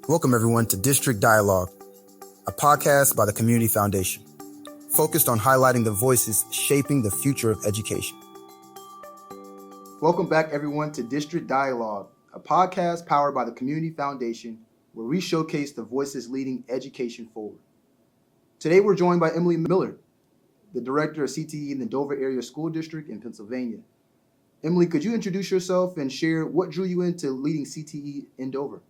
Welcome, everyone, to District Dialogue, a podcast by the Community Foundation, focused on highlighting the voices shaping the future of education. Welcome back, everyone, to District Dialogue, a podcast powered by the Community Foundation, where we showcase the voices leading education forward. Today, we're joined by Emily Miller, the Director of CTE in the Dover Area School District in Pennsylvania. Emily, could you introduce yourself and share what drew you into leading CTE in Dover?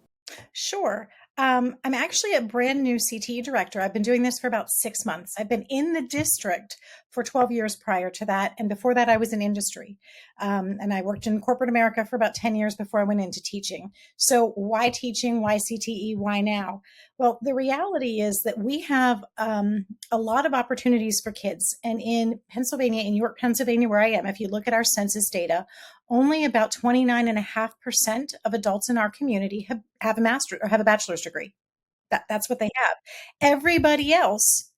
Sure. I'm actually a brand new CTE director. I've been doing this for about 6 months. I've been in the district for 12 years prior to that. And before that, I was in industry. And I worked in corporate America for about 10 years before I went into teaching. So why teaching? Why CTE? Why now? Well, the reality is that we have a lot of opportunities for kids. And in Pennsylvania, in York, Pennsylvania, where I am, if you look at our census data, only about 29.5% of adults in our community have a master or have a bachelor's degree. That's what they have. Everybody else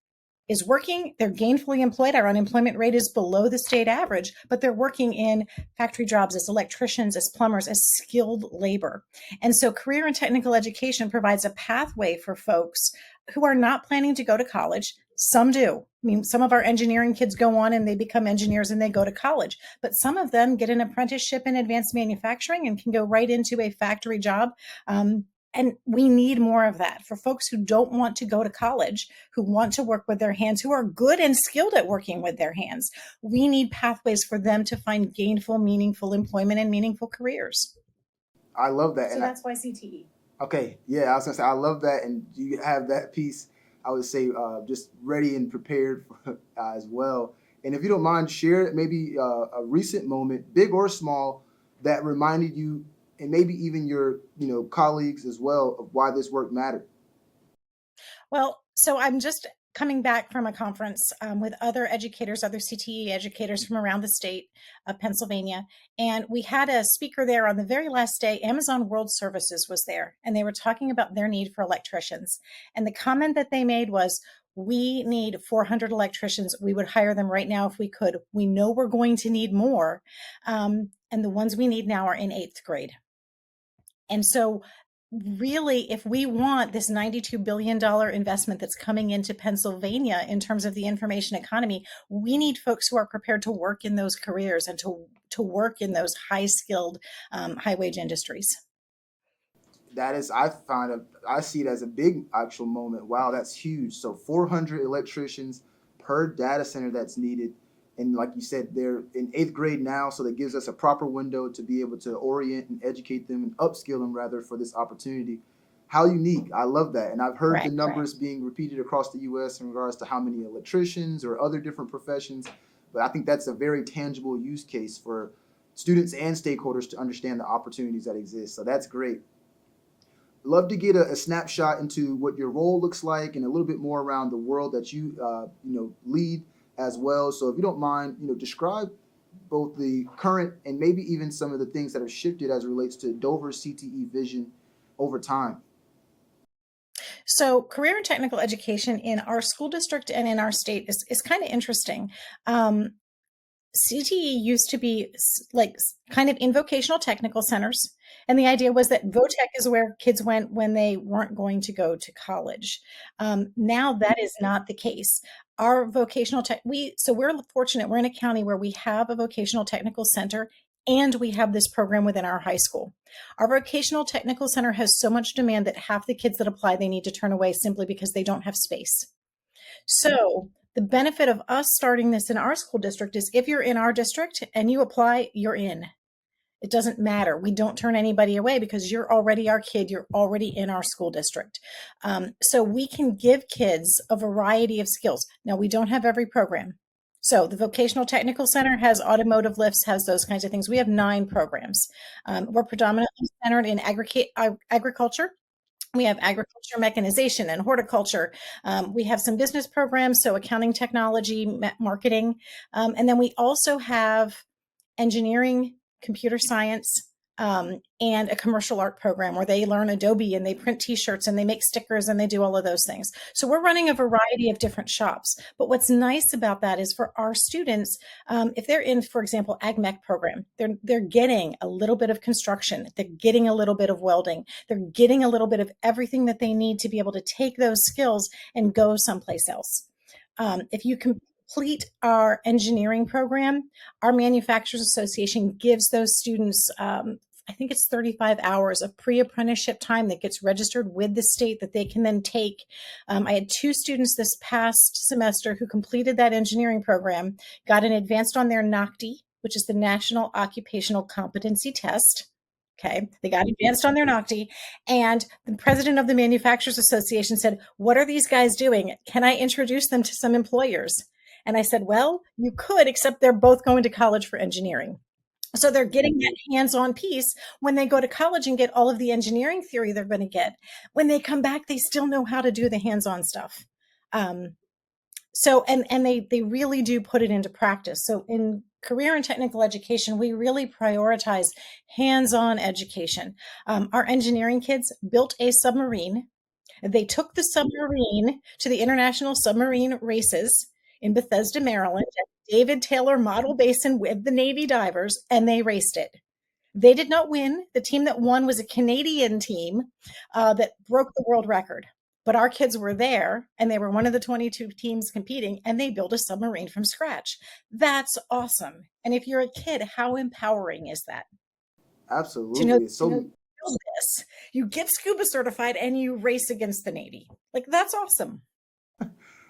is working. They're gainfully employed. Our unemployment rate is below the state average, but they're working in factory jobs as electricians, as plumbers, as skilled labor. And so career and technical education provides a pathway for folks who are not planning to go to college. Some do. I mean, some of our engineering kids go on and they become engineers and they go to college, but some of them get an apprenticeship in advanced manufacturing and can go right into a factory job. And we need more of that for folks who don't want to go to college, who want to work with their hands, who are good and skilled at working with their hands. We need pathways for them to find gainful, meaningful employment and meaningful careers. I love that. So that's why CTE. Okay. Yeah, I was going to say, I love that. And you have that piece, I would say, just ready and prepared for, as well. And if you don't mind, share maybe a recent moment, big or small, that reminded you and maybe even your, colleagues as well of why this work mattered. Well, so I'm just coming back from a conference with other educators, other CTE educators from around the state of Pennsylvania. And we had a speaker there on the very last day. Amazon World Services was there, and they were talking about their need for electricians. And the comment that they made was, we need 400 electricians. We would hire them right now if we could. We know we're going to need more. And the ones we need now are in 8th grade. And so really, if we want this $92 billion investment that's coming into Pennsylvania in terms of the information economy, we need folks who are prepared to work in those careers and to work in those high-skilled, high-wage industries. That is, I see it as a big actual moment. Wow, that's huge. So 400 electricians per data center that's needed. And like you said, they're in 8th grade now, so that gives us a proper window to be able to orient and educate them and upskill them rather for this opportunity. How unique. I love that. And I've heard the numbers being repeated across the U.S. in regards to how many electricians or other different professions. But I think that's a very tangible use case for students and stakeholders to understand the opportunities that exist. So that's great. Love to get a snapshot into what your role looks like and a little bit more around the world that you lead as well. So if you don't mind, describe both the current and maybe even some of the things that have shifted as it relates to Dover's CTE vision over time. So career and technical education in our school district and in our state is kind of interesting. CTE used to be like kind of in vocational technical centers. And the idea was that VOTech is where kids went when they weren't going to go to college. Now that is not the case. Our vocational we're fortunate. We're in a county where we have a vocational technical center and we have this program within our high school. Our vocational technical center has so much demand that half the kids that apply, they need to turn away simply because they don't have space. So the benefit of us starting this in our school district is if you're in our district and you apply, you're in. It doesn't matter. We don't turn anybody away because you're already our kid. You're already in our school district. So we can give kids a variety of skills. Now, we don't have every program. So the Vocational Technical Center has automotive lifts, has those kinds of things. We have 9 programs. We're predominantly centered in agriculture. We have agriculture mechanization and horticulture. We have some business programs, so accounting, technology, marketing. And then we also have engineering, computer science, and a commercial art program where they learn Adobe and they print t-shirts and they make stickers and they do all of those things. So we're running a variety of different shops. But what's nice about that is for our students, if they're in, for example, Ag Mech program, they're getting a little bit of construction, they're getting a little bit of welding, they're getting a little bit of everything that they need to be able to take those skills and go someplace else. If you complete our engineering program, our Manufacturers Association gives those students, I think it's 35 hours of pre-apprenticeship time that gets registered with the state that they can then take. I had 2 students this past semester who completed that engineering program, got an advanced on their NOCTI, which is the National Occupational Competency Test. Okay, they got advanced on their NOCTI, and the president of the Manufacturers Association said, "What are these guys doing? Can I introduce them to some employers?" And I said, "Well, you could, except they're both going to college for engineering." So they're getting that hands-on piece when they go to college and get all of the engineering theory they're going to get. When they come back, they still know how to do the hands-on stuff. And they really do put it into practice. So in career and technical education, we really prioritize hands-on education. Our engineering kids built a submarine. They took the submarine to the International Submarine Races in Bethesda, Maryland, at David Taylor Model Basin with the Navy divers, and they raced it. They did not win. The team that won was a Canadian team that broke the world record. But our kids were there, and they were one of the 22 teams competing, and they built a submarine from scratch. That's awesome. And if you're a kid, how empowering is that? To know, Absolutely. It's to know so this, you get scuba certified and you race against the Navy. Like, that's awesome.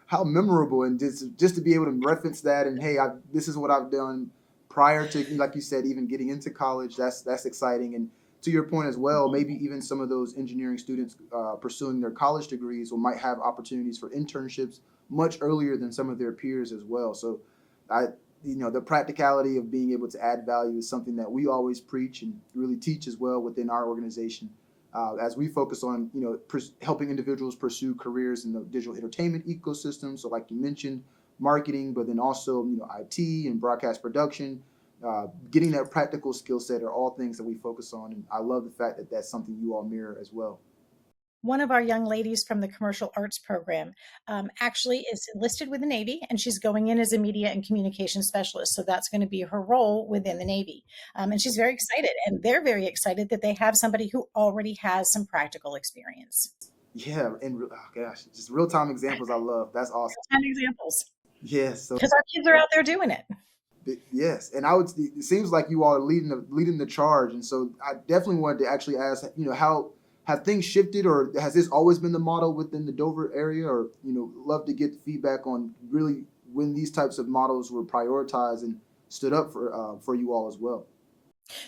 how memorable, and just to be able to reference that, and hey, this is what I've done prior to, like you said, even getting into college. That's exciting. And to your point as well, maybe even some of those engineering students pursuing their college degrees or might have opportunities for internships much earlier than some of their peers as well. So I the practicality of being able to add value is something that we always preach and really teach as well within our organization, as we focus on helping individuals pursue careers in the digital entertainment ecosystem. So like you mentioned, marketing, but then also IT and broadcast production, getting that practical skill set are all things that we focus on. And I love the fact that that's something you all mirror as well. One of our young ladies from the commercial arts program actually is enlisted with the Navy, and she's going in as a media and communication specialist. So that's going to be her role within the Navy. And she's very excited, and they're very excited that they have somebody who already has some practical experience. Yeah, and oh gosh, just real time examples I love. That's awesome. Real-time examples, Yes, so because our kids are out there doing it. yes, and I would. It seems like you all are leading the charge, and so I definitely wanted to actually ask, how have things shifted, or has this always been the model within the Dover area, or love to get feedback on really when these types of models were prioritized and stood up for you all as well.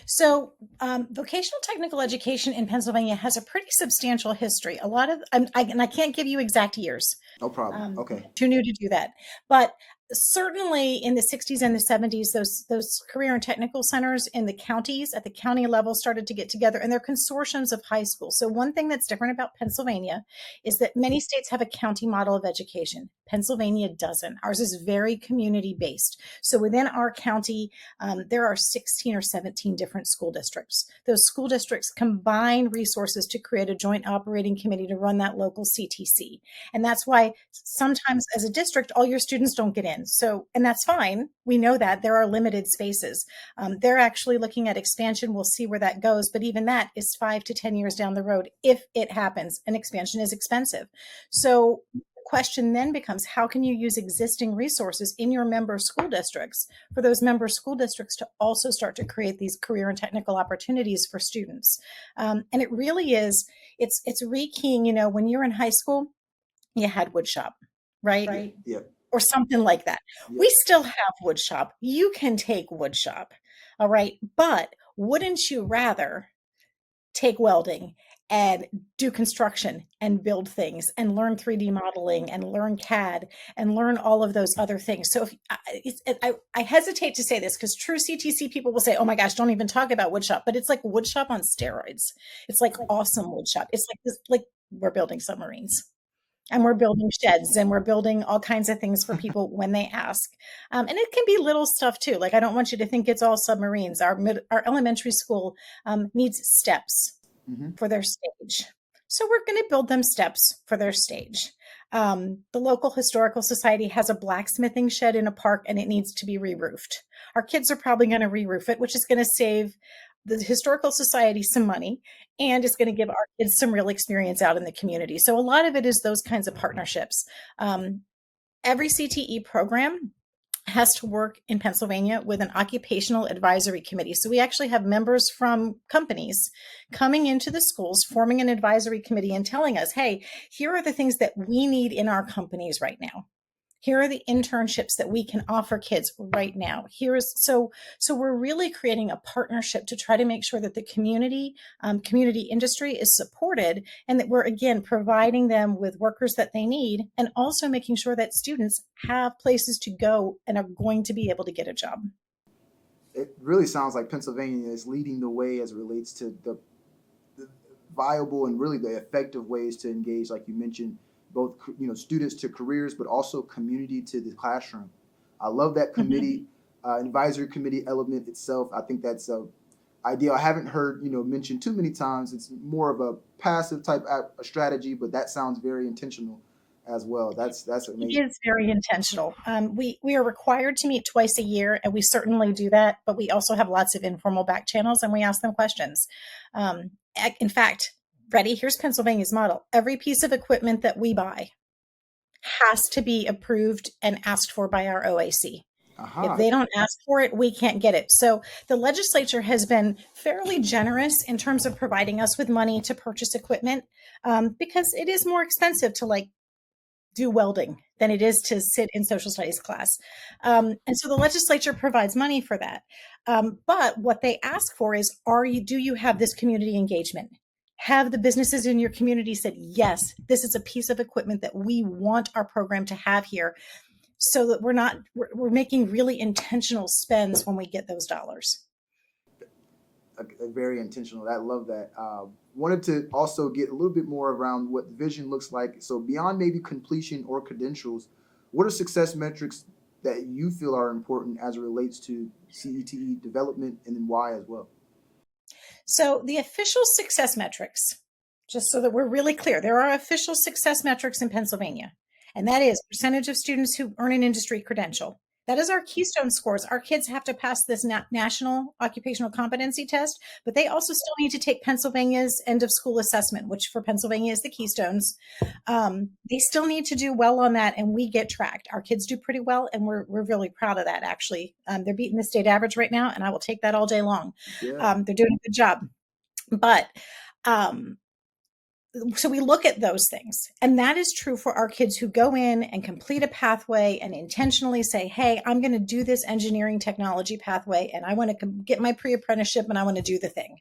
So, vocational technical education in Pennsylvania has a pretty substantial history. A lot of, and I can't give you exact years. No problem. Okay. Too new to do that. But certainly in the 60s and the 70s, those career and technical centers in the counties at the county level started to get together, and they're consortiums of high schools. So one thing that's different about Pennsylvania is that many states have a county model of education. Pennsylvania doesn't. Ours is very community based. So within our county, there are 16 or 17 different school districts. Those school districts combine resources to create a joint operating committee to run that local CTC. And that's why sometimes as a district, all your students don't get in. So, and that's fine. We know that there are limited spaces. They're actually looking at expansion. We'll see where that goes. But even that is 5 to 10 years down the road, if it happens. And expansion is expensive. So the question then becomes, how can you use existing resources in your member school districts for those member school districts to also start to create these career and technical opportunities for students? And it really is, it's rekeying, when you're in high school, you had wood shop, right? Yeah. Or something like that. Yeah. We still have wood shop. You can take wood shop. All right. But wouldn't you rather take welding and do construction and build things and learn 3D modeling and learn CAD and learn all of those other things? So I hesitate to say this because true CTC people will say, oh my gosh, don't even talk about wood shop. But it's like wood shop on steroids. It's like awesome wood shop. It's like this, like we're building submarines. And we're building sheds and we're building all kinds of things for people when they ask. And it can be little stuff too. Like, I don't want you to think it's all submarines. Our elementary school needs steps Hmm. for their stage. So we're going to build them steps for their stage. The local historical society has a blacksmithing shed in a park and it needs to be re-roofed. Our kids are probably going to re-roof it, which is going to save the historical society some money and is going to give our kids some real experience out in the community. So a lot of it is those kinds of partnerships. Every CTE program has to work in Pennsylvania with an occupational advisory committee. So we actually have members from companies coming into the schools, forming an advisory committee and telling us, hey, here are the things that we need in our companies right now. Here are the internships that we can offer kids right now. So we're really creating a partnership to try to make sure that the community industry is supported, and that we're again providing them with workers that they need, and also making sure that students have places to go and are going to be able to get a job. It really sounds like Pennsylvania is leading the way as it relates to the viable and really the effective ways to engage, like you mentioned, both students to careers, but also community to the classroom. I love that Mhm. committee, advisory committee element itself. I think that's a idea I haven't heard mentioned too many times. It's more of a passive type strategy, but that sounds very intentional as well. That's It amazing. is very intentional. We are required to meet twice a year, and we certainly do that. But we also have lots of informal back channels, and we ask them questions. In fact, ready? Here's Pennsylvania's model. Every piece of equipment that we buy has to be approved and asked for by our OAC. If Aha. they don't ask for it, we can't get it. So the legislature has been fairly generous in terms of providing us with money to purchase equipment, because it is more expensive to do welding than it is to sit in social studies class. And so the legislature provides money for that. But what they ask for is, do you have this community engagement? Have the businesses in your community said, yes, this is a piece of equipment that we want our program to have here, so that we're making really intentional spends when we get those dollars. Very intentional. I love that. Wanted to also get a little bit more around what the vision looks like. So beyond maybe completion or credentials, what are success metrics that you feel are important as it relates to CETE development, and then why as well? So the official success metrics, just so that we're really clear, there are official success metrics in Pennsylvania, and that is percentage of students who earn an industry credential. That is our keystone scores. Our kids have to pass this national occupational competency test, but they also still need to take Pennsylvania's end of school assessment, which for Pennsylvania is the Keystones. They still need to do well on that, and we get tracked. Our kids do pretty well, and we're really proud of that, actually. They're beating the state average right now, and I will take that all day long. Yeah. They're doing a good job. But um, so we look at those things, and that is true for our kids who go in and complete a pathway and intentionally say, hey, I'm going to do this engineering technology pathway, and I want to get my pre-apprenticeship, and I want to do the thing.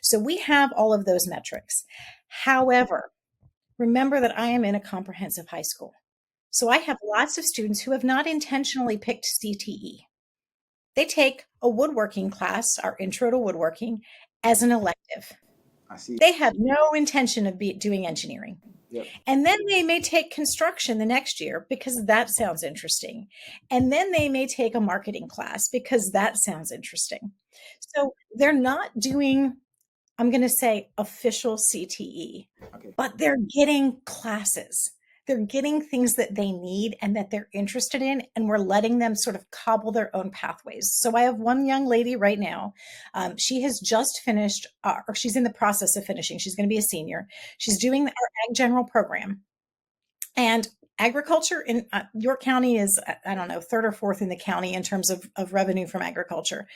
So we have all of those metrics. However, remember that I am in a comprehensive high school. So I have lots of students who have not intentionally picked CTE. They take a woodworking class, our intro to woodworking, as an elective. I see. They have no intention of doing engineering. Yep. And then they may take construction the next year because that sounds interesting. And then they may take a marketing class because that sounds interesting. So they're not doing, I'm going to say, official CTE, Okay. but they're getting classes. They're getting things that they need and that they're interested in, and we're letting them sort of cobble their own pathways. So I have one young lady right now. She has just finished, or she's in the process of finishing. She's going to be a senior. She's doing our Ag General program. And agriculture in York County is, I don't know, third or fourth in the county in terms of revenue from agriculture.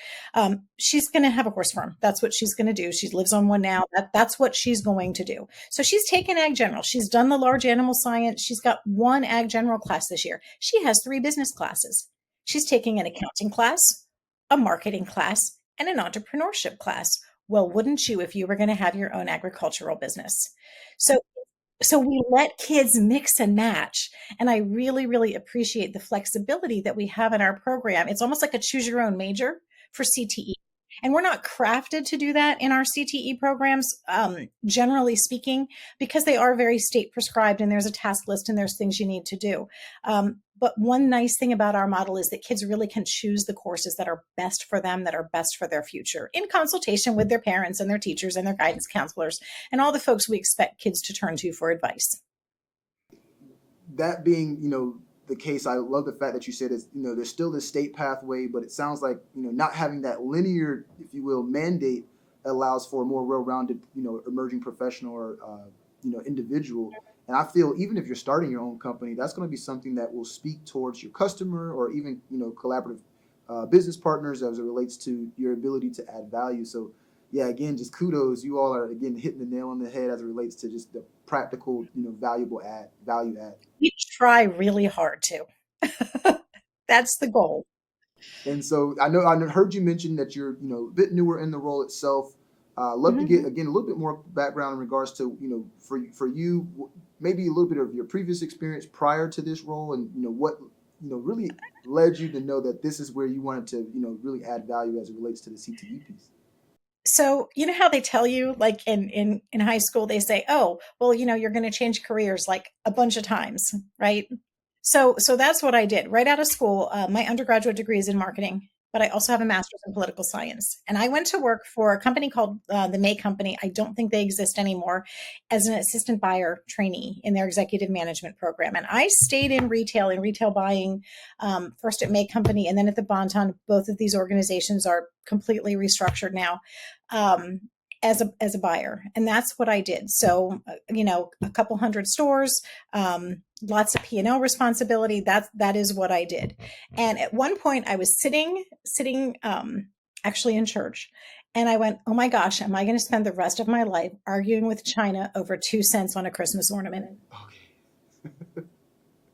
She's going to have a horse farm. That's what she's going to do. She lives on one now. That's what she's going to do. So she's taken Ag General. She's done the large animal science. She's got one Ag General class this year. She has 3 business classes. She's taking an accounting class, a marketing class, and an entrepreneurship class. Well, wouldn't you if you were going to have your own agricultural business? So we let kids mix and match. And I really, really appreciate the flexibility that we have in our program. It's almost like a choose your own major for CTE. And we're not crafted to do that in our CTE programs, generally speaking, because they are very state prescribed and there's a task list and there's things you need to do. But one nice thing about our model is that kids really can choose the courses that are best for them, that are best for their future, in consultation with their parents and their teachers and their guidance counselors and all the folks we expect kids to turn to for advice. That being, the case, I love the fact that you said is, there's still this state pathway, but it sounds like, not having that linear, if you will, mandate allows for a more well-rounded, emerging professional or, individual. And I feel even if you're starting your own company, that's going to be something that will speak towards your customer or even, collaborative business partners as it relates to your ability to add value. So yeah, again, just kudos. You all are again hitting the nail on the head as it relates to just the practical, value add. We try really hard to. That's the goal. And so I heard you mention that you're, a bit newer in the role itself. Love to get Mhm. again a little bit more background in regards to, for you, maybe a little bit of your previous experience prior to this role, and what really led you to know that this is where you wanted to, really add value as it relates to the CTE piece. So, you know how they tell you, like in high school, they say, "Oh, well, you're going to change careers like a bunch of times," right? So that's what I did right out of school. My undergraduate degree is in marketing, but I also have a master's in political science. And I went to work for a company called the May Company. I don't think they exist anymore, as an assistant buyer trainee in their executive management program. And I stayed in retail buying, first at May Company and then at the Bonton. Both of these organizations are completely restructured now. Um, as a buyer, and that's what I did. So, a couple hundred stores, lots of P&L responsibility. That is what I did. And at one point, I was sitting, actually in church, and I went, "Oh my gosh, am I going to spend the rest of my life arguing with China over 2 cents on a Christmas ornament?" Okay.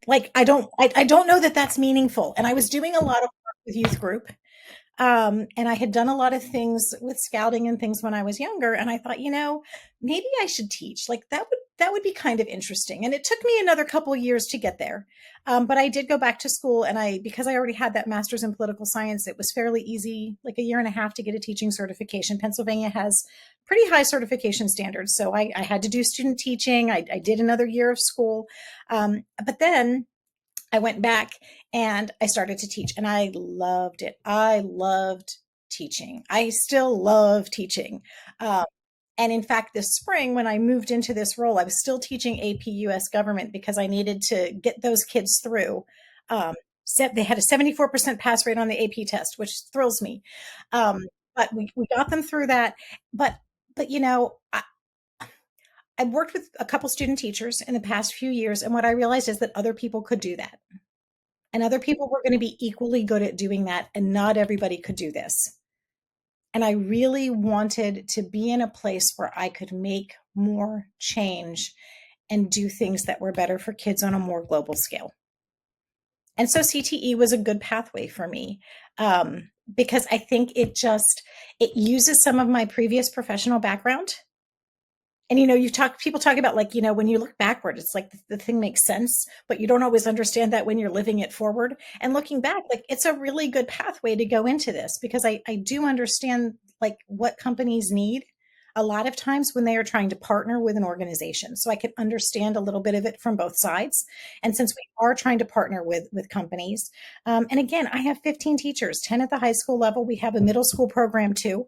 Like, I don't know that that's meaningful. And I was doing a lot of work with youth group. And I had done a lot of things with scouting and things when I was younger. And I thought, maybe I should teach. Like that would be kind of interesting. And it took me another couple of years to get there. But I did go back to school, and because I already had that master's in political science, it was fairly easy, like a year and a half to get a teaching certification. Pennsylvania has pretty high certification standards. So I had to do student teaching. I did another year of school. But then I went back and I started to teach, and I loved it. I loved teaching. I still love teaching. Um, and in fact, this spring, when I moved into this role, I was still teaching AP US government because I needed to get those kids through. Um, they had a 74% pass rate on the AP test, which thrills me. Um, but we got them through that. But I've worked with a couple student teachers in the past few years, and what I realized is that other people could do that. And other people were going to be equally good at doing that, and not everybody could do this. And I really wanted to be in a place where I could make more change and do things that were better for kids on a more global scale. And so CTE was a good pathway for me, because I think it uses some of my previous professional background. And people talk about, like, when you look backward, it's like the thing makes sense, but you don't always understand that when you're living it forward. And looking back, like, it's a really good pathway to go into this, because I do understand, like, what companies need a lot of times when they are trying to partner with an organization. So I can understand a little bit of it from both sides. And since we are trying to partner with companies, and again, I have 15 teachers, 10 at the high school level. We have a middle school program too.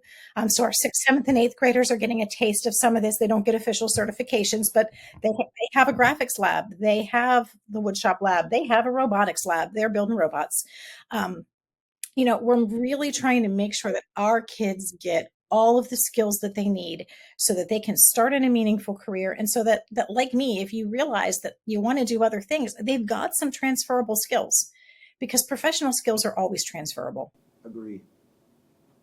So our sixth, seventh, and eighth graders are getting a taste of some of this. They don't get official certifications, but they have a graphics lab. They have the woodshop lab. They have a robotics lab. They're building robots. Um, we're really trying to make sure that our kids get all of the skills that they need so that they can start in a meaningful career. And so that like me, if you realize that you want to do other things, they've got some transferable skills, because professional skills are always transferable, Agreed.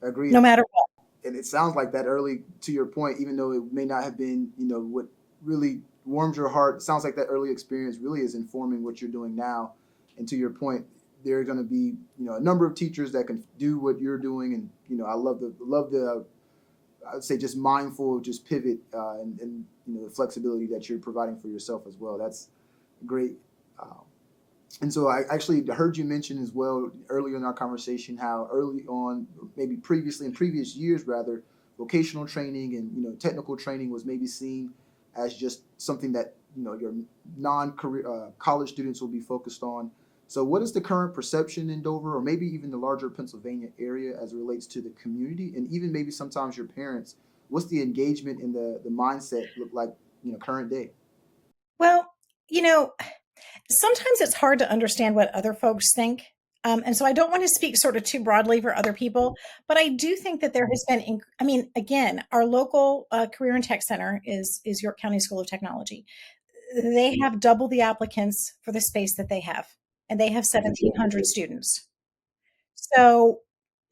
Agreed. no matter what. And it sounds like that early, to your point, even though it may not have been, what really warms your heart, it sounds like that early experience really is informing what you're doing now. And to your point, there are going to be, a number of teachers that can do what you're doing. And, I love the I'd say just mindful, just pivot, and the flexibility that you're providing for yourself as well. That's great. And so I actually heard you mention as well earlier in our conversation how early on, maybe previously in previous years rather, vocational training and technical training was maybe seen as just something that your non-career college students will be focused on. So what is the current perception in Dover, or maybe even the larger Pennsylvania area, as it relates to the community, and even maybe sometimes your parents? What's the engagement and the mindset look like current day? Well, you know, sometimes it's hard to understand what other folks think. And so I don't want to speak sort of too broadly for other people, but I do think that there has been, I mean, again, our local career and tech center is York County School of Technology. They have double the applicants for the space that they have, and they have 1,700 students. So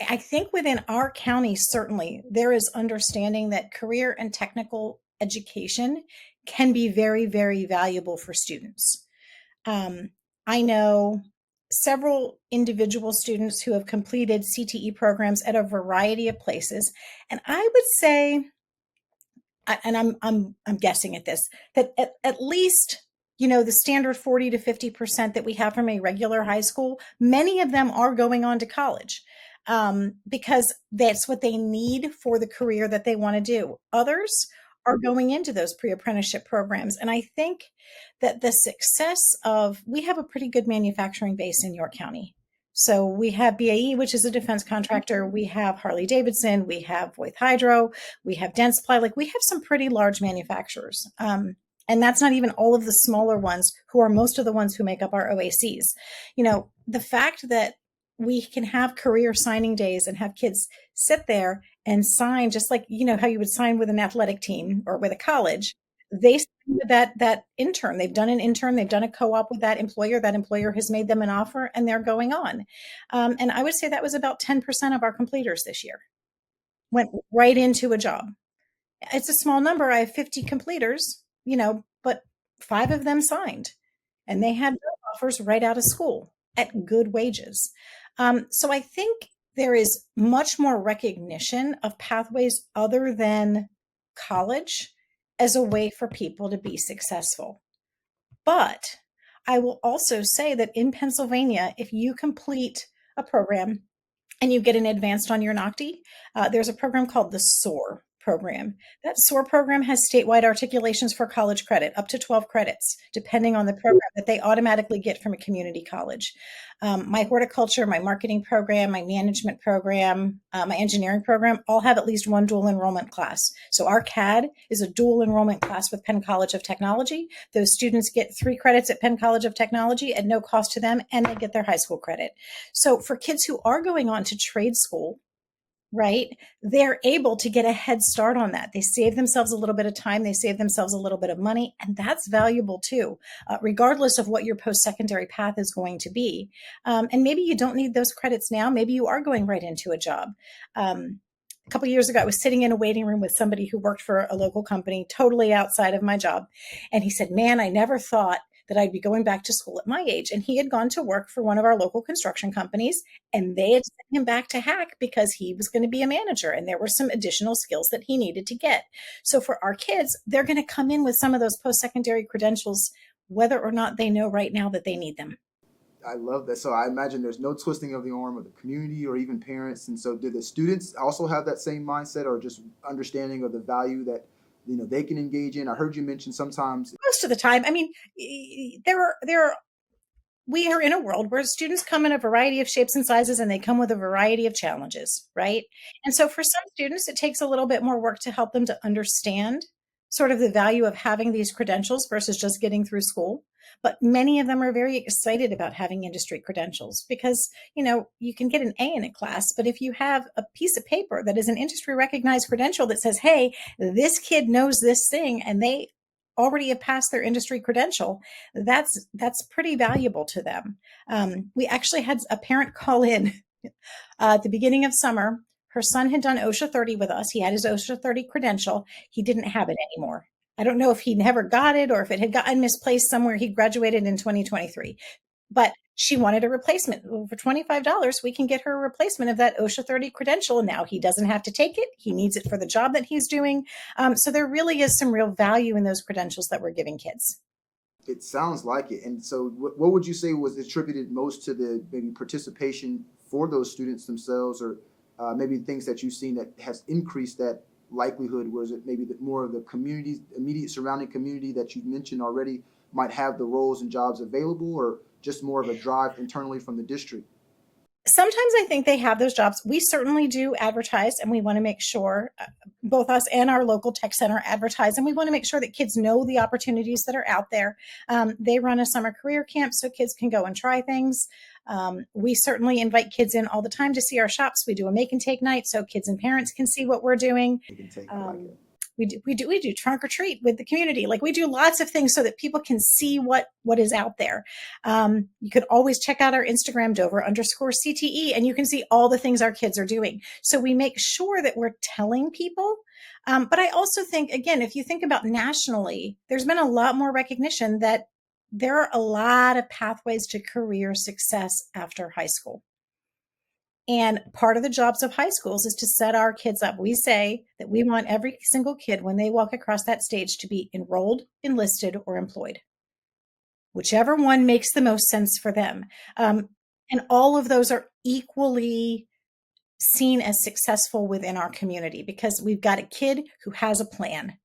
I think within our county, certainly there is understanding that career and technical education can be very, very valuable for students. Um, I know several individual students who have completed CTE programs at a variety of places, and I would say, and I'm guessing at this, that at least the standard 40 to 50% that we have from a regular high school, many of them are going on to college, because that's what they need for the career that they want to do. Others are going into those pre-apprenticeship programs. And I think that the success of, we have a pretty good manufacturing base in York County. So we have BAE, which is a defense contractor. We have Harley Davidson. We have Voith Hydro. We have Dentsply. Like, we have some pretty large manufacturers. And that's not even all of the smaller ones, who are most of the ones who make up our OACs. The fact that we can have career signing days and have kids sit there and sign, just like how you would sign with an athletic team or with a college. They sign with that intern. They've done an intern, they've done a co-op with that employer. That employer has made them an offer, and they're going on. And I would say that was about 10% of our completers this year went right into a job. It's a small number. I have 50 completers, but 5 of them signed, and they had offers right out of school at good wages. So I think there is much more recognition of pathways other than college as a way for people to be successful. But I will also say that in Pennsylvania, if you complete a program and you get an advanced on your NOCTI, there's a program called the SOAR program. That SOAR program has statewide articulations for college credit, up to 12 credits, depending on the program, that they automatically get from a community college. My horticulture, my marketing program, my management program, my engineering program all have at least one dual enrollment class. So our CAD is a dual enrollment class with Penn College of Technology. Those students get 3 credits at Penn College of Technology at no cost to them, and they get their high school credit. So for kids who are going on to trade school, right, they're able to get a head start on that. They save themselves a little bit of time. They save themselves a little bit of money. And that's valuable too, regardless of what your post-secondary path is going to be. And maybe you don't need those credits now. Maybe you are going right into a job. A couple of years ago, I was sitting in a waiting room with somebody who worked for a local company, totally outside of my job. And he said, man, I never thought that I'd be going back to school at my age. And he had gone to work for one of our local construction companies, and they had sent him back to Hack because he was going to be a manager, and there were some additional skills that he needed to get. So for our kids, they're going to come in with some of those post-secondary credentials, whether or not they know right now that they need them. I love that. So I imagine there's no twisting of the arm of the community or even parents. And so do the students also have that same mindset, or just understanding of the value that they can engage in? I heard you mention sometimes. Most of the time, I mean, we are in a world where students come in a variety of shapes and sizes, and they come with a variety of challenges, right? And so for some students, it takes a little bit more work to help them to understand sort of the value of having these credentials versus just getting through school. But many of them are very excited about having industry credentials because, you can get an A in a class, but if you have a piece of paper that is an industry recognized credential that says, hey, this kid knows this thing, and they already have passed their industry credential, that's pretty valuable to them. We actually had a parent call in at the beginning of summer. Her son had done OSHA 30 with us. He had his OSHA 30 credential. He didn't have it anymore. I don't know if he never got it or if it had gotten misplaced somewhere. He graduated in 2023, but she wanted a replacement. Well, for $25, we can get her a replacement of that OSHA 30 credential. Now he doesn't have to take it. He needs it for the job that he's doing. So there really is some real value in those credentials that we're giving kids. It sounds like it. And so, what would you say was attributed most to the maybe participation for those students themselves, or maybe things that you've seen that has increased that likelihood? Was it maybe more of the communities, immediate surrounding community that you mentioned already might have the roles and jobs available, or just more of a drive internally from the district? Sometimes I think they have those jobs. We certainly do advertise, and we want to make sure both us and our local tech center advertise, and we want to make sure that kids know the opportunities that are out there. They run a summer career camp so kids can go and try things. We certainly invite kids in all the time to see our shops. We do a make and take night so kids and parents can see what we're doing. They can take, I like Um, it. we do trunk or treat with the community. Like we do lots of things so that people can see what is out there. You could always check out our Instagram, Dover_CTE, and you can see all the things our kids are doing. So we make sure that we're telling people. But I also think, again, if you think about nationally, there's been a lot more recognition that there are a lot of pathways to career success after high school. And part of the jobs of high schools is to set our kids up. We say that we want every single kid, when they walk across that stage, to be enrolled, enlisted, or employed, whichever one makes the most sense for them. And all of those are equally seen as successful within our community because we've got a kid who has a plan.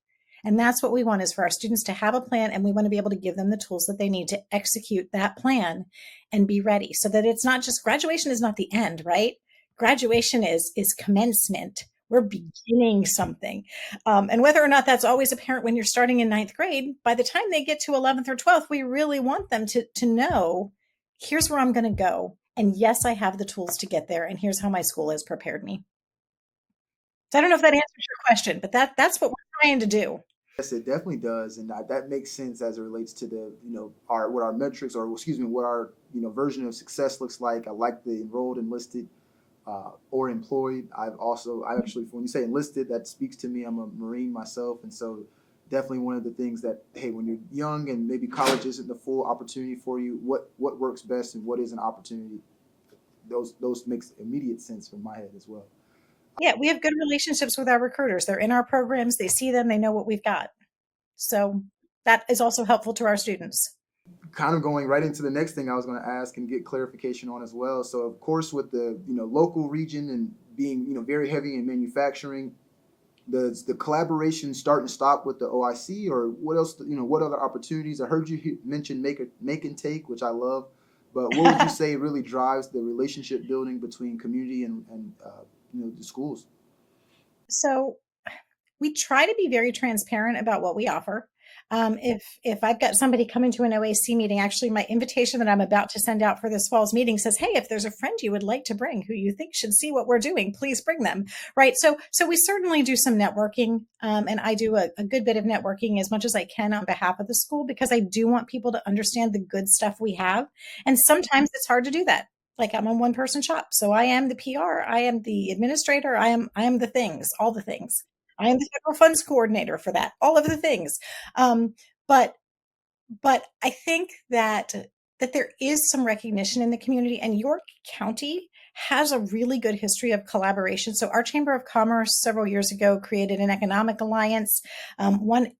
And that's what we want, is for our students to have a plan, and we want to be able to give them the tools that they need to execute that plan and be ready, so that it's not just graduation is not the end, right? Graduation is commencement. We're beginning something. And whether or not that's always apparent when you're starting in ninth grade, by the time they get to 11th or 12th, we really want them to know, here's where I'm going to go. And yes, I have the tools to get there. And here's how my school has prepared me. So I don't know if that answers your question, but that's what we're trying to do. Yes, it definitely does, and that makes sense as it relates to the our what our metrics, or excuse me, what our version of success looks like. I like the enrolled, enlisted, or employed. I actually, when you say enlisted, that speaks to me. I'm a Marine myself, and so definitely one of the things that, hey, when you're young and maybe college isn't the full opportunity for you, what works best and what is an opportunity, those makes immediate sense from my head as well. Yeah, we have good relationships with our recruiters. They're in our programs, they see them, they know what we've got. So that is also helpful to our students. Kind of going right into the next thing I was going to ask and get clarification on as well. So of course, with the local region and being very heavy in manufacturing, does the collaboration start and stop with the OIC, or what else? What other opportunities? I heard you mention make and take, which I love. But what would you say really drives the relationship building between community and the schools? So we try to be very transparent about what we offer. If I've got somebody coming to an OAC meeting, actually my invitation that I'm about to send out for this fall's meeting says, hey, if there's a friend you would like to bring who you think should see what we're doing, please bring them. Right. So we certainly do some networking. And I do a good bit of networking as much as I can on behalf of the school, because I do want people to understand the good stuff we have. And sometimes it's hard to do that. Like I'm a one person shop. So I am the PR, I am the administrator, I am the things, all the things. I am the federal funds coordinator for that, all of the things. Um, but but I think that there is some recognition in the community, and York County has a really good history of collaboration. So our Chamber of Commerce several years ago created an economic alliance. One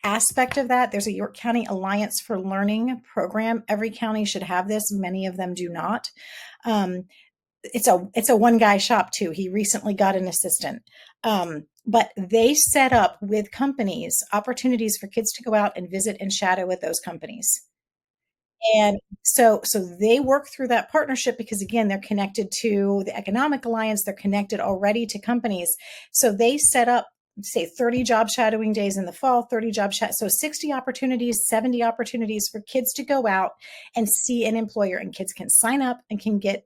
aspect of that, there's a York County Alliance for Learning program. Every county should have this. Many of them do not. Um, it's a one guy shop too. He recently got an assistant. But they set up with companies opportunities for kids to go out and visit and shadow with those companies. And so they work through that partnership because, again, they're connected to the Economic Alliance. They're connected already to companies. So they set up, say, 30 job shadowing days in the fall, 30 so 60 opportunities, 70 opportunities for kids to go out and see an employer, and kids can sign up and can get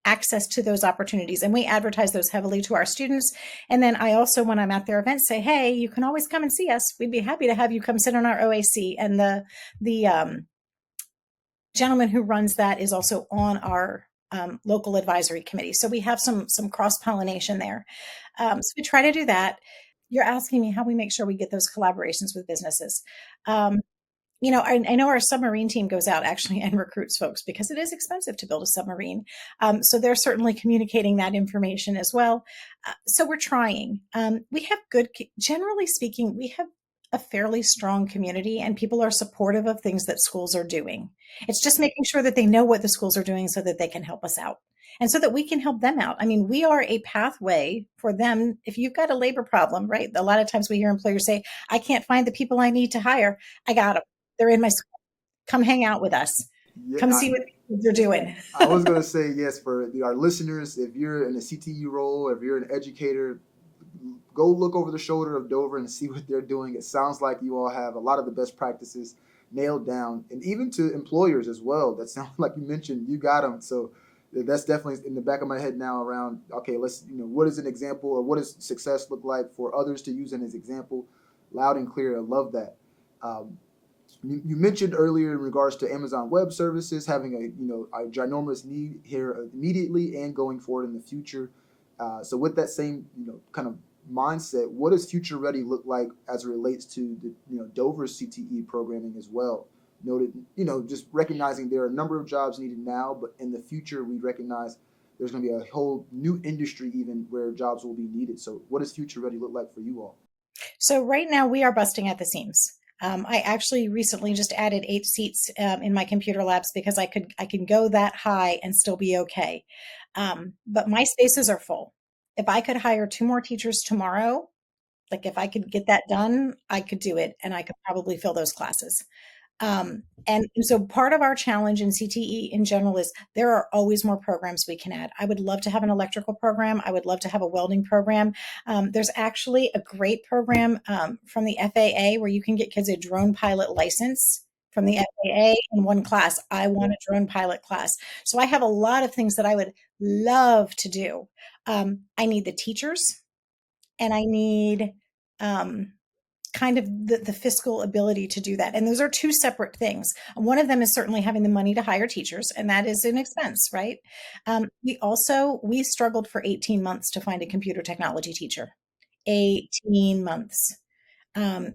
access to those opportunities. And we advertise those heavily to our students. And then I also, when I'm at their events, say, hey, you can always come and see us. We'd be happy to have you come sit on our OAC. And the gentleman who runs that is also on our local advisory committee. So we have some cross-pollination there. So we try to do that. You're asking me how we make sure we get those collaborations with businesses. I know our submarine team goes out actually and recruits folks because it is expensive to build a submarine. So they're certainly communicating that information as well. So we're trying. We have generally speaking, we have a fairly strong community and people are supportive of things that schools are doing. It's just making sure that they know what the schools are doing so that they can help us out and so that we can help them out. I mean, we are a pathway for them. If you've got a labor problem, right? A lot of times we hear employers say, I can't find the people I need to hire. I got them. They're in my school. Come hang out with us. Yeah, Come see what they're doing. I was going to say yes for our listeners. If you're in a CTE role, if you're an educator, go look over the shoulder of Dover and see what they're doing. It sounds like you all have a lot of the best practices nailed down, and even to employers as well. That sounds like you mentioned you got them. So that's definitely in the back of my head now. Around okay, let's what is an example or what does success look like for others to use in as example, loud and clear. I love that. Um, you mentioned earlier in regards to Amazon Web Services having a ginormous need here immediately and going forward in the future. So with that same kind of mindset, what does future ready look like as it relates to the Dover's CTE programming as well? Noted, just recognizing there are a number of jobs needed now, but in the future we recognize there's going to be a whole new industry even where jobs will be needed. So what does future ready look like for you all? So right now we are busting at the seams. I actually recently just added 8 seats in my computer labs because I can go that high and still be okay. But my spaces are full. If I could hire 2 more teachers tomorrow, like if I could get that done, I could do it and I could probably fill those classes. And so part of our challenge in CTE in general is there are always more programs we can add. I would love to have an electrical program. I would love to have a welding program. There's actually a great program from the FAA where you can get kids a drone pilot license from the FAA in one class. I want a drone pilot class. So I have a lot of things that I would love to do. I need the teachers and I need um, kind of the fiscal ability to do that. And those are two separate things. One of them is certainly having the money to hire teachers, and that is an expense, right? We struggled for 18 months to find a computer technology teacher. 18 months.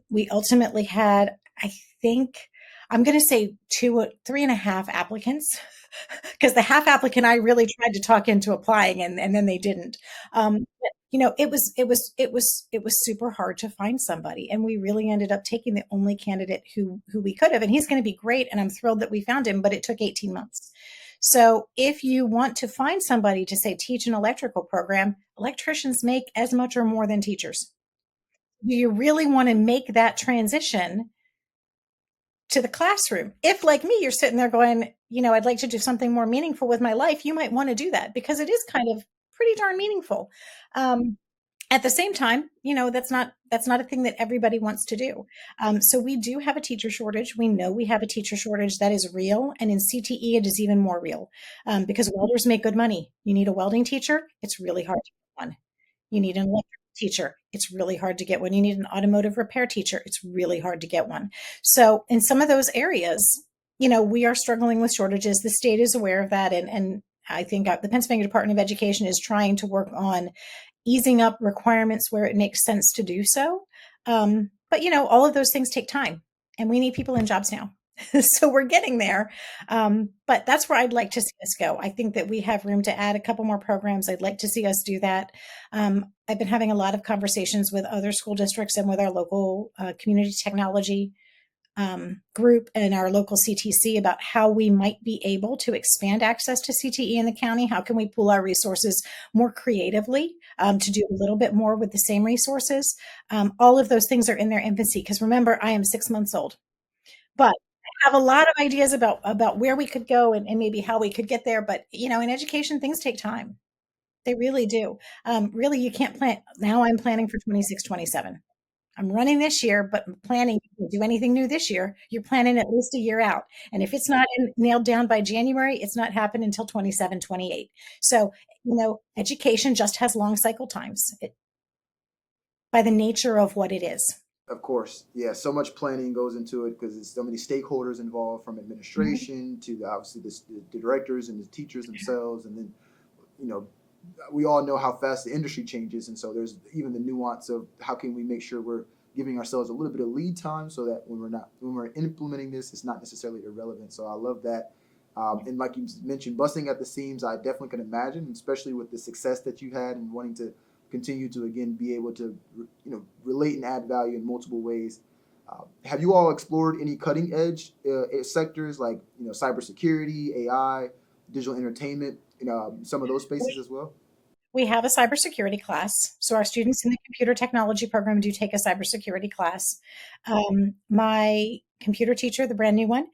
We ultimately had, I think, I'm going to say 3.5 applicants because the half applicant I really tried to talk into applying and then they didn't. It was super hard to find somebody, and we really ended up taking the only candidate who we could have, and he's going to be great, and I'm thrilled that we found him, but it took 18 months. So if you want to find somebody to say teach an electrical program, electricians make as much or more than teachers. Do you really want to make that transition to the classroom? If, like me, you're sitting there going, I'd like to do something more meaningful with my life, you might want to do that because it is kind of pretty darn meaningful. At the same time, that's not a thing that everybody wants to do. So we do have a teacher shortage. We know we have a teacher shortage that is real, and in CTE it is even more real because welders make good money. You need a welding teacher; it's really hard to get one. You need an electrical teacher; it's really hard to get one. You need an automotive repair teacher; it's really hard to get one. So in some of those areas, we are struggling with shortages. The state is aware of that, and I think the Pennsylvania Department of Education is trying to work on easing up requirements where it makes sense to do so. But all of those things take time, and we need people in jobs now. So we're getting there. But that's where I'd like to see us go. I think that we have room to add a couple more programs. I'd like to see us do that. I've been having a lot of conversations with other school districts and with our local community technology group and our local CTC about how we might be able to expand access to CTE in the county. How can we pool our resources more creatively to do a little bit more with the same resources? All of those things are in their infancy because remember, I am 6 months old, but I have a lot of ideas about where we could go and maybe how we could get there. But in education, things take time. They really do. Really, you can't plan. Now I'm planning for 26, 27. I'm running this year, but planning to do anything new this year, you're planning at least a year out. And if it's not nailed down by January, it's not happening until 27, 28. So, education just has long cycle times by the nature of what it is. Of course, yeah. So much planning goes into it because there's so many stakeholders involved, from Mhm. administration to obviously the directors and the teachers themselves, and then you know we all know how fast the industry changes, and so there's even the nuance of how can we make sure we're giving ourselves a little bit of lead time so that when we're implementing this, it's not necessarily irrelevant. So I love that. And like you mentioned, busting at the seams, I definitely can imagine, especially with the success that you had and wanting to continue to again be able to relate and add value in multiple ways. Have you all explored any cutting edge sectors like cybersecurity, AI, digital entertainment, some of those spaces as well? We have a cybersecurity class. So our students in the computer technology program do take a cybersecurity class. My computer teacher, the brand new one,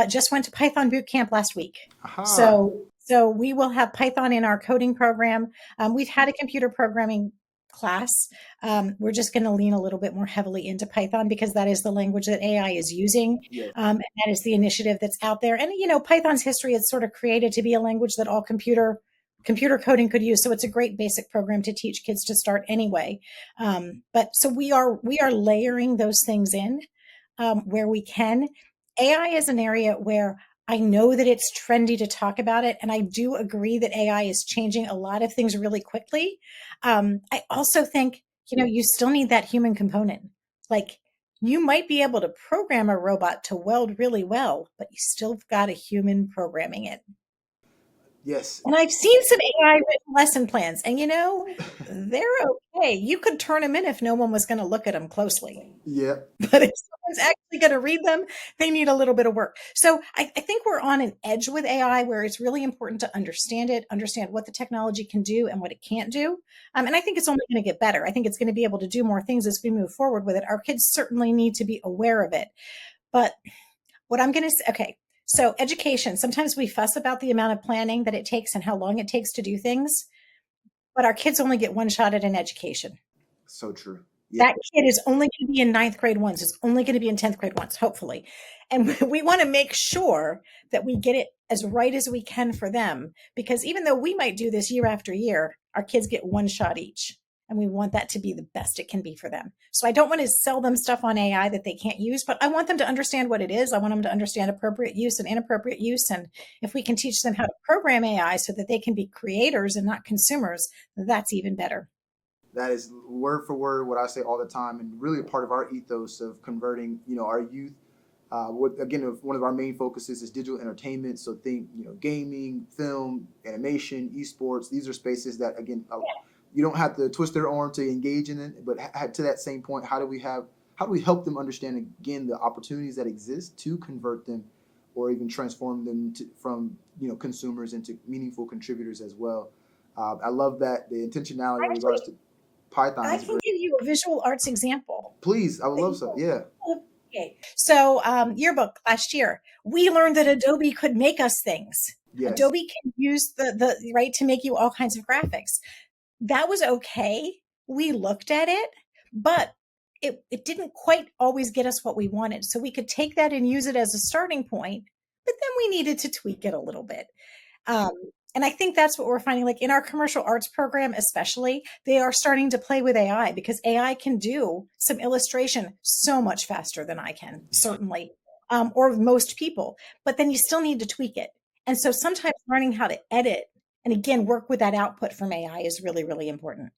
just went to Python boot camp last week. Aha. So we will have Python in our coding program. We've had a computer programming class. We're just going to lean a little bit more heavily into Python because that is the language that AI is using. Yes. And that is the initiative that's out there. And, Python's history is sort of created to be a language that all computer coding could use. So it's a great basic program to teach kids to start anyway. But so we are layering those things in where we can. AI is an area where I know that it's trendy to talk about it, and I do agree that AI is changing a lot of things really quickly. I also think you still need that human component. Like you might be able to program a robot to weld really well, but you still got a human programming it. Yes. And I've seen some AI written lesson plans, and they're okay. You could turn them in if no one was going to look at them closely. Yeah. But if someone's actually going to read them, they need a little bit of work. So I think we're on an edge with AI where it's really important to understand it, understand what the technology can do and what it can't do. And I think it's only going to get better. I think it's going to be able to do more things as we move forward with it. Our kids certainly need to be aware of it. But what I'm going to say, okay, so education, sometimes we fuss about the amount of planning that it takes and how long it takes to do things, but our kids only get one shot at an education. So true. Yeah. That kid is only going to be in ninth grade once. It's only going to be in 10th grade once, hopefully. And we want to make sure that we get it as right as we can for them, because even though we might do this year after year, our kids get one shot each. And we want that to be the best it can be for them. So I don't want to sell them stuff on AI that they can't use, but I want them to understand what it is. I want them to understand appropriate use and inappropriate use. And if we can teach them how to program AI so that they can be creators and not consumers, that's even better. That is word for word what I say all the time, and really a part of our ethos of converting, our youth. What again, one of our main focuses is digital entertainment. So think, gaming, film, animation, esports. These are spaces that again, you don't have to twist their arm to engage in it. But to that same point, how do we help them understand again the opportunities that exist to convert them, or even transform them from consumers into meaningful contributors as well. I love that the intentionality in regards Actually, to Python I is can great. give you a visual arts example Please, I would that love you so. will. Yeah. Okay. So, yearbook last year, we learned that Adobe could make us things. Yes. Adobe can use the right to make you all kinds of graphics. That was okay. We looked at it, but it didn't quite always get us what we wanted. So we could take that and use it as a starting point, but then we needed to tweak it a little bit. Um, and I think that's what we're finding, like in our commercial arts program, especially, they are starting to play with AI because AI can do some illustration so much faster than I can, certainly, or most people. But then you still need to tweak it. And so sometimes learning how to edit and again, work with that output from AI is really, really important.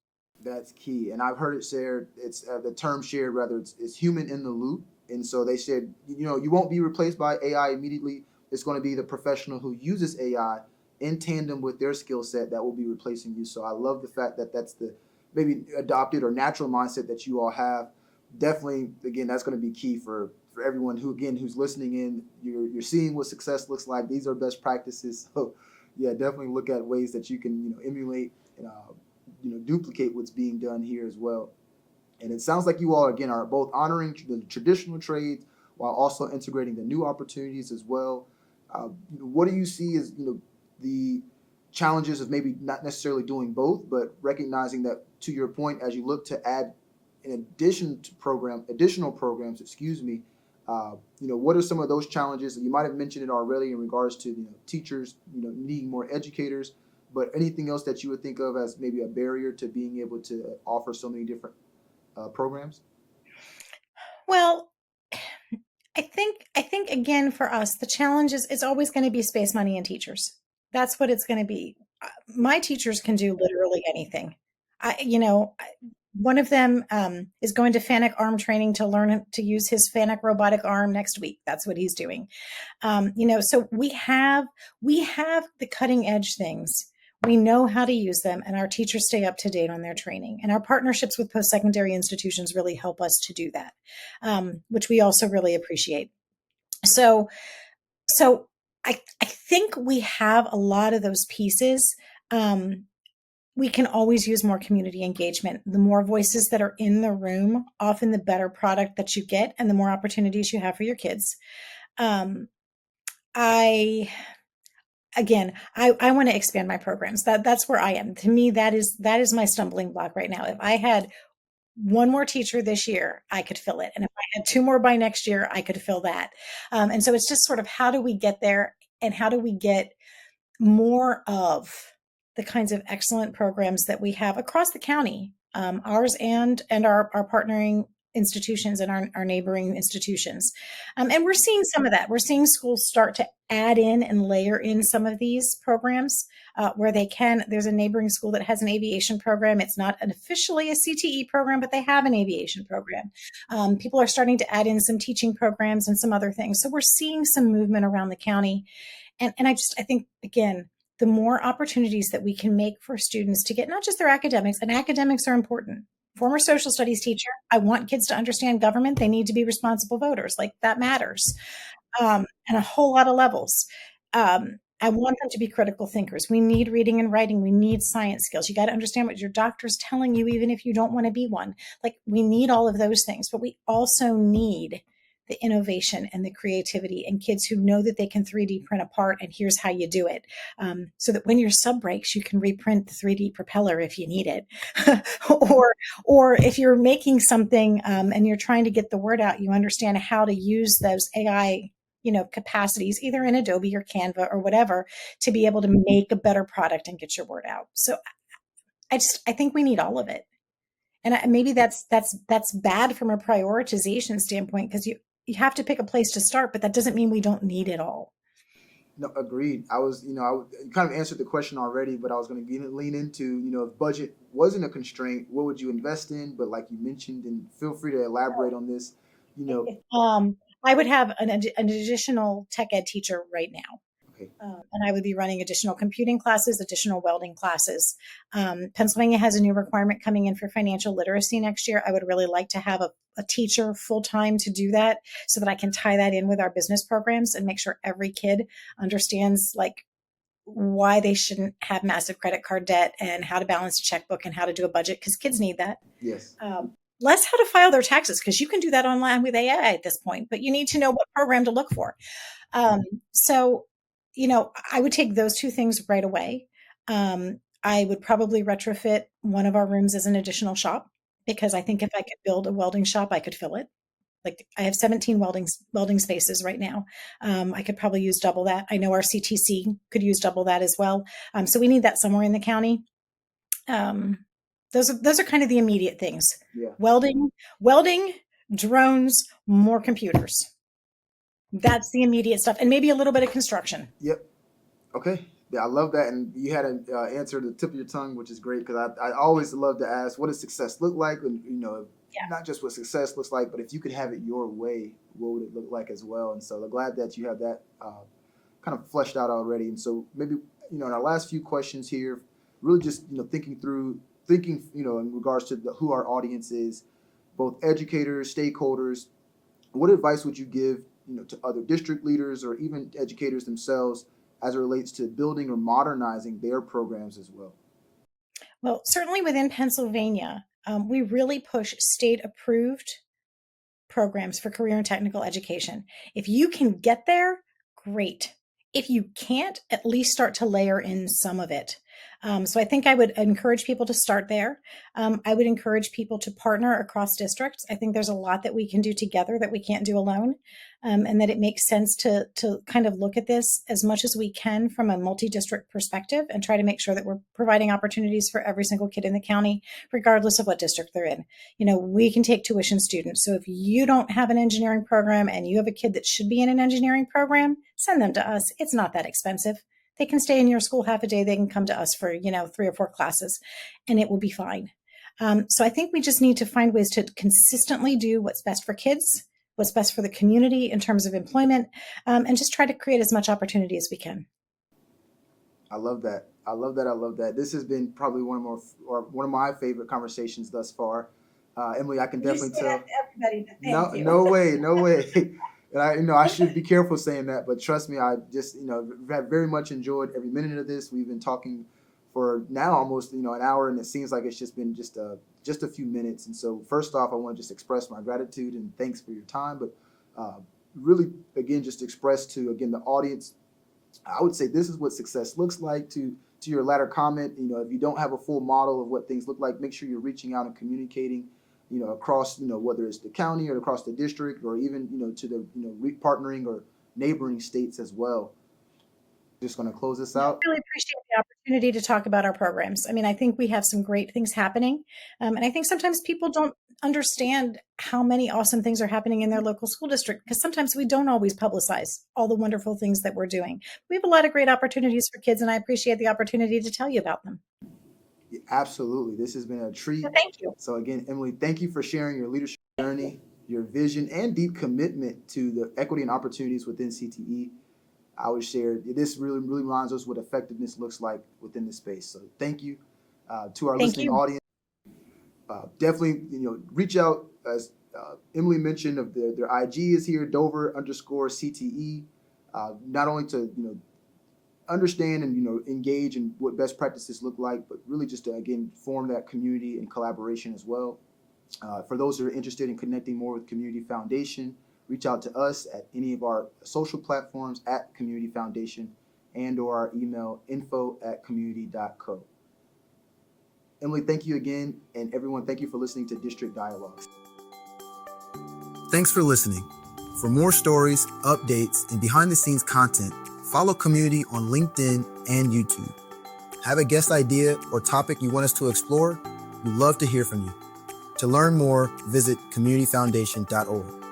That's key, and I've heard it shared. It's the term shared rather. It's human in the loop, and so they said, you won't be replaced by AI immediately. It's going to be the professional who uses AI in tandem with their skill set that will be replacing you. So I love the fact that that's the maybe adopted or natural mindset that you all have. Definitely, again, that's going to be key for everyone who's listening in. You're seeing what success looks like. These are best practices. So yeah, definitely look at ways that you can emulate and duplicate what's being done here as well. And it sounds like you all again are both honoring the traditional trades while also integrating the new opportunities as well. What do you see as the challenges of maybe not necessarily doing both, but recognizing that, to your point, as you look to add in addition to additional programs, excuse me, what are some of those challenges? You might have mentioned it already in regards to teachers, needing more educators, but anything else that you would think of as maybe a barrier to being able to offer so many different programs? Well, I think again for us, the challenge is it's always going to be space, money, and teachers. That's what it's going to be. My teachers can do literally anything. One of them is going to FANUC arm training to learn to use his FANUC robotic arm next week. That's what he's doing. So we have the cutting edge things We know how to use them, and our teachers stay up to date on their training. And our partnerships with post-secondary institutions really help us to do that, which we also really appreciate. So, so I think we have a lot of those pieces. We can always use more community engagement. The more voices that are in the room, often the better product that you get and the more opportunities you have for your kids. Um, I I want to expand my programs. That's where I am. To me, that is my stumbling block right now. If I had one more teacher this year, I could fill it. And if I had two more by next year, I could fill that. And so it's just sort of how do we get there and how do we get more of the kinds of excellent programs that we have across the county, ours and our partnering institutions and our neighboring institutions. And we're seeing some of that. We're seeing schools start to add in and layer in some of these programs where they can. There's a neighboring school that has an aviation program. It's not an officially a CTE program, but they have an aviation program. People are starting to add in some teaching programs and some other things. So we're seeing some movement around the county. And I think, again, the more opportunities that we can make for students to get not just their academics, and academics are important. Former social studies teacher, I want kids to understand government. They need to be responsible voters. Like that matters. And a whole lot of levels. I want them to be critical thinkers. We need reading and writing. We need science skills. You got to understand what your doctor's telling you, even if you don't want to be one. Like we need all of those things, but we also need the innovation and the creativity and kids who know that they can 3D print a part and here's how you do it. So that when your sub breaks, you can reprint the 3D propeller if you need it. or if you're making something and you're trying to get the word out, you understand how to use those AI capacities, either in Adobe or Canva or whatever, to be able to make a better product and get your word out. So I think we need all of it. And maybe that's bad from a prioritization standpoint because you have to pick a place to start, but that doesn't mean we don't need it all. No, agreed. I kind of answered the question already, but I was going to lean into, if budget wasn't a constraint, what would you invest in? But like you mentioned, and feel free to elaborate on this, you know, I would have an additional tech ed teacher right now. okay, And I would be running additional computing classes, additional welding classes. Pennsylvania has a new requirement coming in for financial literacy next year. I would really like to have a teacher full time to do that so that I can tie that in with our business programs and make sure every kid understands like why they shouldn't have massive credit card debt and how to balance a checkbook and how to do a budget because kids need that. yes, Less how to file their taxes because you can do that online with AI at this point, but you need to know what program to look for. Um, so, I would take those two things right away. I would probably retrofit one of our rooms as an additional shop because I think if I could build a welding shop, I could fill it. Like I have 17 welding spaces right now. I could probably use double that. I know our CTC could use double that as well. So we need that somewhere in the county. Um, those are kind of the immediate things. yeah, Welding, drones, more computers. That's the immediate stuff, and maybe a little bit of construction. yep, okay. Yeah, I love that, and you had an answer to the tip of your tongue, which is great because I always love to ask, what does success look like, and Yeah. not just what success looks like, but if you could have it your way, what would it look like as well? And so I'm glad that you have that kind of fleshed out already. And so maybe in our last few questions here, really just thinking in regards to who our audience is, both educators, stakeholders. What advice would you give to other district leaders or even educators themselves as it relates to building or modernizing their programs as well? Well, certainly within Pennsylvania, we really push state approved programs for career and technical education. If you can get there, great. If you can't, at least start to layer in some of it. So I think I would encourage people to start there. I would encourage people to partner across districts. I think there's a lot that we can do together that we can't do alone, and that it makes sense to kind of look at this as much as we can from a multi-district perspective and try to make sure that we're providing opportunities for every single kid in the county, regardless of what district they're in. We can take tuition students. So if you don't have an engineering program and you have a kid that should be in an engineering program, send them to us. It's not that expensive. They can stay in your school half a day. They can come to us for, 3 or 4 classes and it will be fine. So I think we just need to find ways to consistently do what's best for kids, what's best for the community in terms of employment, and just try to create as much opportunity as we can. I love that. I love that. I love that. This has been probably one of my favorite conversations thus far. Emily, I can You definitely say that tell. to everybody, but No, thank you. no way, no way. And I should be careful saying that, but trust me, I just, have very much enjoyed every minute of this. We've been talking for now almost, an hour, and it seems like it's just been just a few minutes. And so, first off, I want to just express my gratitude and thanks for your time. But really, again, just express to again the audience. I would say this is what success looks like. To your latter comment, if you don't have a full model of what things look like, make sure you're reaching out and communicating, across, whether it's the county or across the district, or even, to the, partnering or neighboring states as well. Just going to close this No, I out. really appreciate the opportunity to talk about our programs. I mean, I think we have some great things happening. And I think sometimes people don't understand how many awesome things are happening in their local school district because sometimes we don't always publicize all the wonderful things that we're doing. We have a lot of great opportunities for kids, and I appreciate the opportunity to tell you about them. Yeah, absolutely. This has been a So treat. thank you. So again, Emily, thank you for sharing your leadership journey, your vision, and deep commitment to the equity and opportunities within CTE. I would share this really reminds us what effectiveness looks like within the space. So thank you to our Thank listening you. audience. Definitely, reach out as Emily mentioned. Of their IG is here, Dover_CTE. Not only to understand and engage in what best practices look like, but really just to again form that community and collaboration as well. For those who are interested in connecting more with Community Foundation, reach out to us at any of our social platforms at Community Foundation and/or our email info@community.co. Emily, thank you again, and everyone, thank you for listening to District Dialogues. Thanks for listening. For more stories, updates, and behind-the-scenes content, follow Community on LinkedIn and YouTube. Have a guest idea or topic you want us to explore? We'd love to hear from you. To learn more, visit communityfoundation.org.